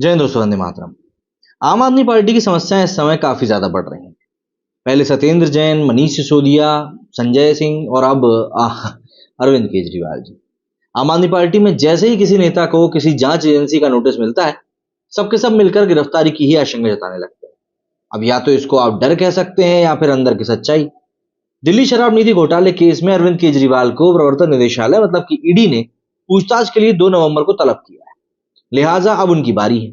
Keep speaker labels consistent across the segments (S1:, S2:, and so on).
S1: जय हिंद दोस्तों, वंदे मातरम। आम आदमी पार्टी की समस्याएं इस समय काफी ज्यादा बढ़ रही हैं। पहले सत्येंद्र जैन, मनीष सिसोदिया, संजय सिंह और अब अरविंद केजरीवाल जी। आम आदमी पार्टी में जैसे ही किसी नेता को किसी जांच एजेंसी का नोटिस मिलता है, सबके सब मिलकर गिरफ्तारी की ही आशंका जताने लगते हैं। अब या तो इसको आप डर कह सकते हैं या फिर अंदर की सच्चाई। दिल्ली शराब नीति घोटाले केस में अरविंद केजरीवाल को प्रवर्तन निदेशालय मतलब कि ईडी ने पूछताछ के लिए 2 नवंबर को तलब किया है। लिहाजा अब उनकी बारी है।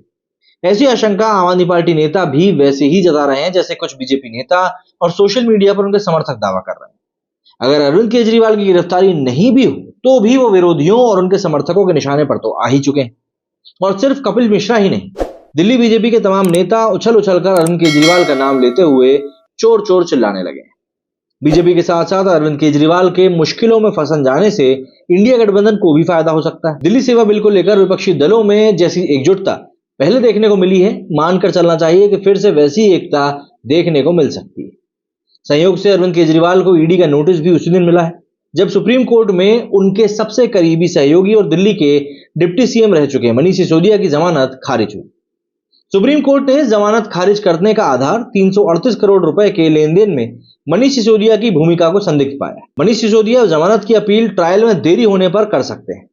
S1: ऐसी आशंका आम आदमी पार्टी नेता भी वैसे ही जता रहे हैं जैसे कुछ बीजेपी नेता और सोशल मीडिया पर उनके समर्थक दावा कर रहे हैं। अगर अरविंद केजरीवाल की गिरफ्तारी नहीं भी हो तो भी वो विरोधियों और उनके समर्थकों के निशाने पर तो आ ही चुके हैं। और सिर्फ कपिल मिश्रा ही नहीं, दिल्ली बीजेपी के तमाम नेता उछल उछल कर अरविंद केजरीवाल का नाम लेते हुए चोर चोर चिल्लाने लगे हैं। बीजेपी के साथ साथ अरविंद केजरीवाल के मुश्किलों में फंस जाने से इंडिया गठबंधन को भी फायदा हो सकता है। दिल्ली सेवा बिल को लेकर विपक्षी दलों में जैसी एकजुटता पहले देखने को मिली है, मानकर चलना चाहिए कि फिर से वैसी एकता देखने को मिल सकती है। संयोग से अरविंद केजरीवाल को ईडी का नोटिस भी उसी दिन मिला है जब सुप्रीम कोर्ट में उनके सबसे करीबी सहयोगी और दिल्ली के डिप्टी सीएम रह चुके मनीष सिसोदिया की जमानत खारिज हुई। सुप्रीम कोर्ट ने जमानत खारिज करने का आधार 338 करोड़ रुपए के लेन देन में मनीष सिसोदिया की भूमिका को संदिग्ध पाया। मनीष सिसोदिया जमानत की अपील ट्रायल में देरी होने पर कर सकते हैं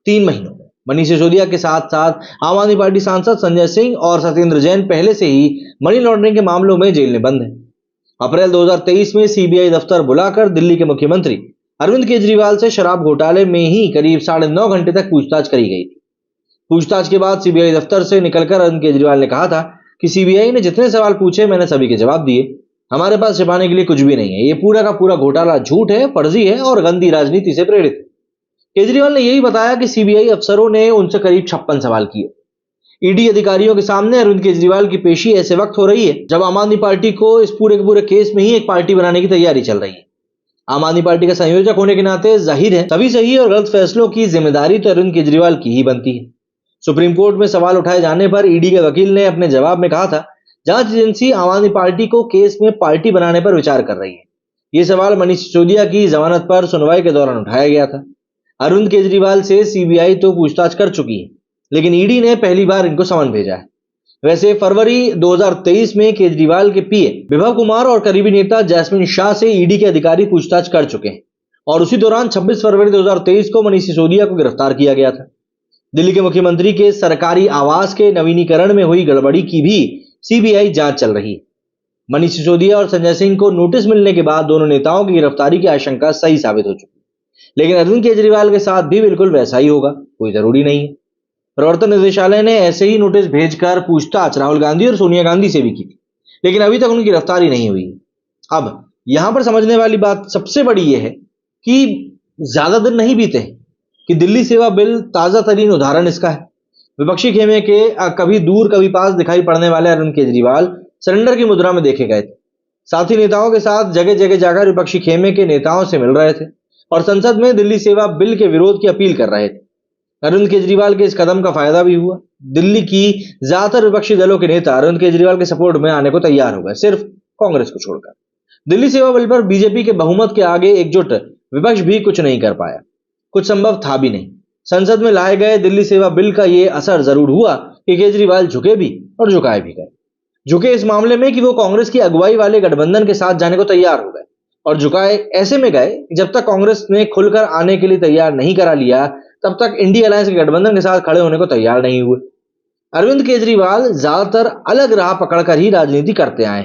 S1: 3 महीनों में। मनीष सिसोदिया के साथ साथ आम आदमी पार्टी सांसद संजय सिंह और सत्येंद्र जैन पहले से ही मनी लॉन्ड्रिंग के मामलों में जेल में बंद हैं। अप्रैल 2023 में सीबीआई दफ्तर बुलाकर दिल्ली के मुख्यमंत्री अरविंद केजरीवाल से शराब घोटाले में ही करीब 9.5 घंटे तक पूछताछ करी गई थी। पूछताछ के बाद सीबीआई दफ्तर से निकलकर अरविंद केजरीवाल ने कहा था कि सीबीआई ने जितने सवाल पूछे मैंने सभी के जवाब दिए। हमारे पास छिपाने के लिए कुछ भी नहीं है। ये पूरा का पूरा घोटाला झूठ है, फर्जी है और गंदी राजनीति से प्रेरित है। केजरीवाल ने यही बताया कि सीबीआई अफसरों ने उनसे करीब 56 सवाल किए। ईडी अधिकारियों के सामने अरविंद केजरीवाल की पेशी ऐसे वक्त हो रही है जब आम आदमी पार्टी को इस पूरे के पूरे केस में ही एक पार्टी बनाने की तैयारी चल रही है। आम आदमी पार्टी का संयोजक होने के नाते जाहिर है सभी सही और गलत फैसलों की जिम्मेदारी तो अरविंद केजरीवाल की ही बनती है। सुप्रीम कोर्ट में सवाल उठाए जाने पर ईडी के वकील ने अपने जवाब में कहा था, जांच एजेंसी आम आदमी पार्टी को केस में पार्टी बनाने पर विचार कर रही है। ये सवाल मनीष सिसोदिया की जमानत पर सुनवाई के दौरान उठाया गया था। अरविंद केजरीवाल से सीबीआई तो पूछताछ कर चुकी है, लेकिन ईडी ने पहली बार इनको समन भेजा है। वैसे फरवरी 2023 में केजरीवाल के पीए विभव कुमार और करीबी नेता जैस्मिन शाह से ईडी के अधिकारी पूछताछ कर चुके हैं और उसी दौरान 26 फरवरी 2023 को मनीष सिसोदिया को गिरफ्तार किया गया था। दिल्ली के मुख्यमंत्री के सरकारी आवास के नवीनीकरण में हुई गड़बड़ी की भी सीबीआई जांच चल रही है। मनीष सिसोदिया और संजय सिंह को नोटिस मिलने के बाद दोनों नेताओं की गिरफ्तारी की आशंका सही साबित हो चुकी है, लेकिन अरविंद केजरीवाल के साथ भी बिल्कुल वैसा ही होगा, कोई जरूरी नहीं है। प्रवर्तन निदेशालय ने ऐसे ही नोटिस भेजकर पूछताछ राहुल गांधी और सोनिया गांधी से भी की थी, लेकिन अभी तक उनकी गिरफ्तारी नहीं हुई। अब यहां पर समझने वाली बात सबसे बड़ी यह है कि ज्यादा दिन नहीं बीते कि दिल्ली सेवा बिल ताजा तरीन उदाहरण इसका है। विपक्षी खेमे के कभी दूर कभी पास दिखाई पड़ने वाले अरविंद केजरीवाल सरेंडर की मुद्रा में देखे गए थे। साथी नेताओं के साथ जगह जगह जाकर विपक्षी खेमे के नेताओं से मिल रहे थे और संसद में दिल्ली सेवा बिल के विरोध की अपील कर रहे थे। अरविंद केजरीवाल के इस कदम का फायदा भी हुआ। दिल्ली की ज्यादातर विपक्षी दलों के नेता अरविंद केजरीवाल के सपोर्ट में आने को तैयार हो गए, सिर्फ कांग्रेस को छोड़कर। दिल्ली सेवा बिल पर बीजेपी के बहुमत के आगे एकजुट विपक्ष भी कुछ नहीं कर पाया, कुछ संभव था भी नहीं। संसद में लाए गए दिल्ली सेवा बिल का ये असर जरूर हुआ कि केजरीवाल झुके भी और झुकाए भी गए। झुके इस मामले में कि वो कांग्रेस की अगुवाई वाले गठबंधन के साथ जाने को तैयार हो गए, और झुकाए ऐसे में गए कि जब तक कांग्रेस ने खुलकर आने के लिए तैयार नहीं करा लिया तब तक इंडिया अलायंस के गठबंधन के साथ खड़े होने को तैयार नहीं हुए। अरविंद केजरीवाल ज्यादातर अलग राह पकड़कर ही राजनीति करते आए।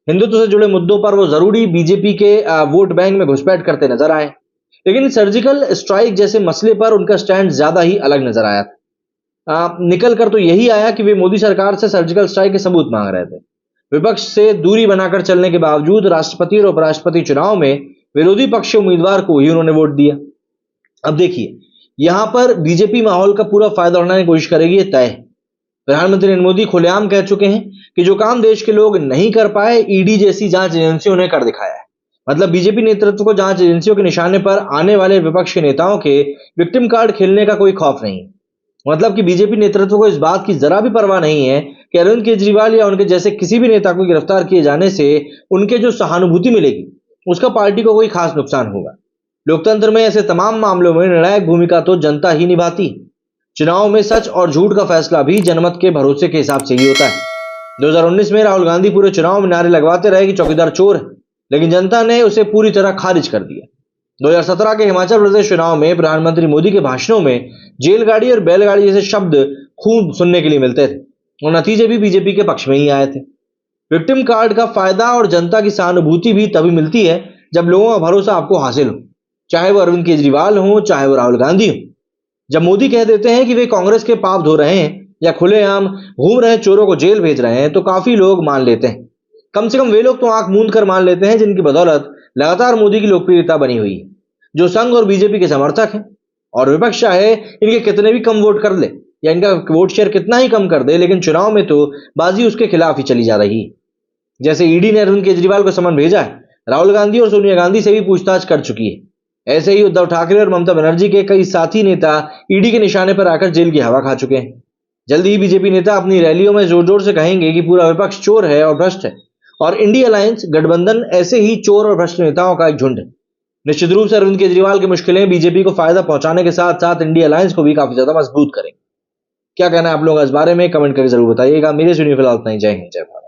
S1: हिंदुत्व से जुड़े मुद्दों पर वो जरूरी बीजेपी के वोट बैंक में घुसपैठ करते नजर आए, लेकिन सर्जिकल स्ट्राइक जैसे मसले पर उनका स्टैंड ज्यादा ही अलग नजर आया था। निकल कर तो यही आया कि वे मोदी सरकार से सर्जिकल स्ट्राइक के सबूत मांग रहे थे। विपक्ष से दूरी बनाकर चलने के बावजूद राष्ट्रपति और उपराष्ट्रपति चुनाव में विरोधी पक्ष उम्मीदवार को ही उन्होंने वोट दिया। अब देखिए, यहां पर बीजेपी माहौल का पूरा फायदा उठाने की कोशिश करेगी, ये तय है। प्रधानमंत्री नरेंद्र मोदी खुलेआम कह चुके हैं कि जो काम देश के लोग नहीं कर पाए, ईडी जैसी जांच एजेंसियों ने कर दिखाया है। मतलब बीजेपी नेतृत्व को जांच एजेंसियों के निशाने पर आने वाले विपक्ष के नेताओं के विक्टिम कार्ड खेलने का कोई खौफ नहीं। मतलब कि बीजेपी नेतृत्व को इस बात की जरा भी परवाह नहीं है कि अरविंद केजरीवाल या उनके जैसे किसी भी नेता को गिरफ्तार किए जाने से उनके जो सहानुभूति मिलेगी उसका पार्टी को कोई खास नुकसान होगा। लोकतंत्र में ऐसे तमाम मामलों में निर्णायक भूमिका तो जनता ही निभाती। चुनाव में सच और झूठ का फैसला भी जनमत के भरोसे के हिसाब से ही होता है। 2019 में राहुल गांधी पूरे चुनाव में नारे लगवाते रहे कि चौकीदार चोर है, लेकिन जनता ने उसे पूरी तरह खारिज कर दिया। 2017 के हिमाचल प्रदेश चुनाव में प्रधानमंत्री मोदी के भाषणों में जेलगाड़ी और बैलगाड़ी जैसे शब्द खूब सुनने के लिए मिलते थे और नतीजे भी बीजेपी के पक्ष में ही आए थे। विक्टिम कार्ड का फायदा और जनता की सहानुभूति भी तभी मिलती है जब लोगों का भरोसा आपको हासिल हो, चाहे वो अरविंद केजरीवाल हो, चाहे वो राहुल गांधी हो। जब मोदी कह देते हैं कि वे कांग्रेस के पाप धो रहे हैं या खुलेआम घूम रहे चोरों को जेल भेज रहे हैं, तो काफी लोग मान लेते हैं। कम से कम वे लोग तो आंख मूंद कर मान लेते हैं जिनकी बदौलत लगातार मोदी की लोकप्रियता बनी हुई है, जो संघ और बीजेपी के समर्थक हैं। और विपक्ष चाहे इनके कितने भी कम वोट कर ले या इनका वोट शेयर कितना ही कम कर दे, लेकिन चुनाव में तो बाजी उसके खिलाफ ही चली जा रही है। जैसे ईडी ने अरविंद केजरीवाल को समन भेजा है, राहुल गांधी और सोनिया गांधी से भी पूछताछ कर चुकी है। ऐसे ही उद्धव ठाकरे और ममता बनर्जी के कई साथी नेता ईडी के निशाने पर आकर जेल की हवा खा चुके हैं। जल्दी ही बीजेपी नेता अपनी रैलियों में जोर जोर से कहेंगे कि पूरा विपक्ष चोर है और भ्रष्ट है, और इंडिया अलायंस गठबंधन ऐसे ही चोर और भ्रष्ट नेताओं का एक झुंड है। निश्चित रूप से अरविंद केजरीवाल की मुश्किलें बीजेपी को फायदा पहुंचाने के साथ साथ इंडिया अलायंस को भी काफी ज्यादा मजबूत करेंगे। क्या कहना है आप लोग इस बारे में, कमेंट करके जरूर बताइएगा। मेरे सुनिए फिलहाल इतना ही। जय हिंद, जय भारत।